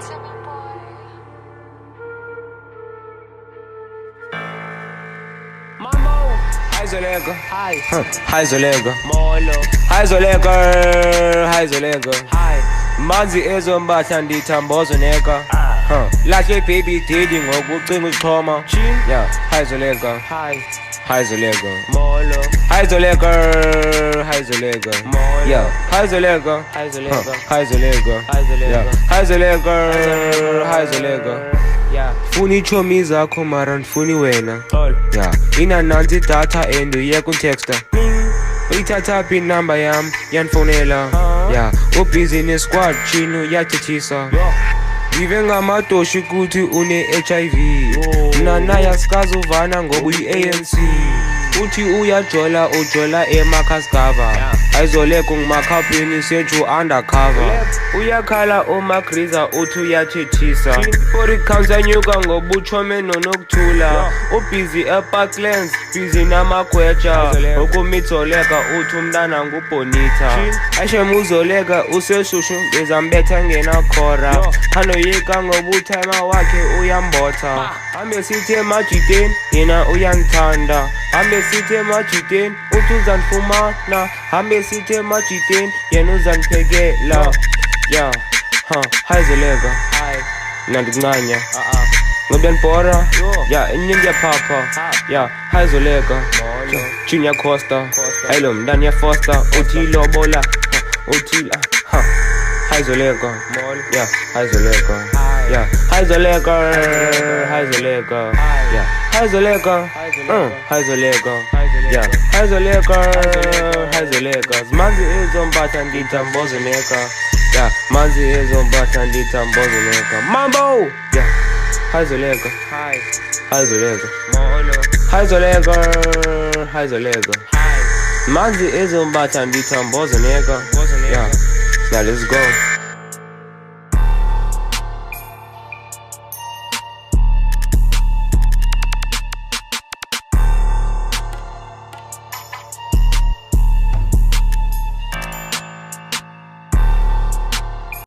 to me, boy. Mambo, Heizolega, hi, Heizolega, molo, Heizolega, Heizolega. hi, Manzi ezombatha ndithambozo neka. Lahle baby daddy ngokucinga uzixhoma. chin, Yeah, Heizolega, hi, Heizolega. molo, Heizolega, Heizolega. molo, Yeah, Heizolega, Heizolega, Heizolega. Yeah, Heizolega, Heizolega, Heizolega. yeah, Funi ichomi zakho mara ndifuni wena. all, Yeah, inananzi data and uyeka untexta. Uyithatha phi inamba yam yandifonela. Yeah, ubhizi nesquad chini uyathethisa. yo, Ngive ngamadoshi ukuthi une-HIV. Yo. Mna naye asikazi uvana ngoba uyi-ANC. Uthi uyajola ujola emakhasgava. Yeah. Ayizoleko ngimakhapheni sethu undercover. Left. Uyakhala umagriza uthi uyathethisa. Chin. 40 counts anyuka ngoba uchome nonokuthula. Ubhizi eparklands busy namagweja. Ayizoleka. Ukumitholeka uthi umntana ngubonita. Chin. Ashem uzoleka useshushu bezambetha ngenakhora. Yo. Hanoyeka ngoba uthema wakhe uyambotha. Hambe sithi emajiteni yena uyangithanda. Hambe sithi emajiteni uthi uzandifumana. Hambe sithi emajiteni yena uzandiphekela. Yeah, Heizolega, hi, nandikuncanya. uh-uh, Ngobyanibhora, Yo. yeah, enye ndiyaphapha. Ha. Yeah, Heizolega, molo, Junior Costa, Costa. hayilo mntana yafosta, uthi lobola, uthi Heizolega, molo, yeah, Heizolega, Hi. yeah, Heizolega, Heizolega, Hi. yeah, Heizolega, Heizolega. Heizolega, Heizolega. yeah, Heizolega, Heizolega. Heizolega, manzi ezombatha ndithambozo neka, yeah, manzi ezombatha ndithambozo neka, mambo, yeah, Heizolega, hi, Heizolega, molo, Heizolega, Heizolega, hi, manzi ezombatha ndithambozo neka, Mbozo neka. yeah, now let's go.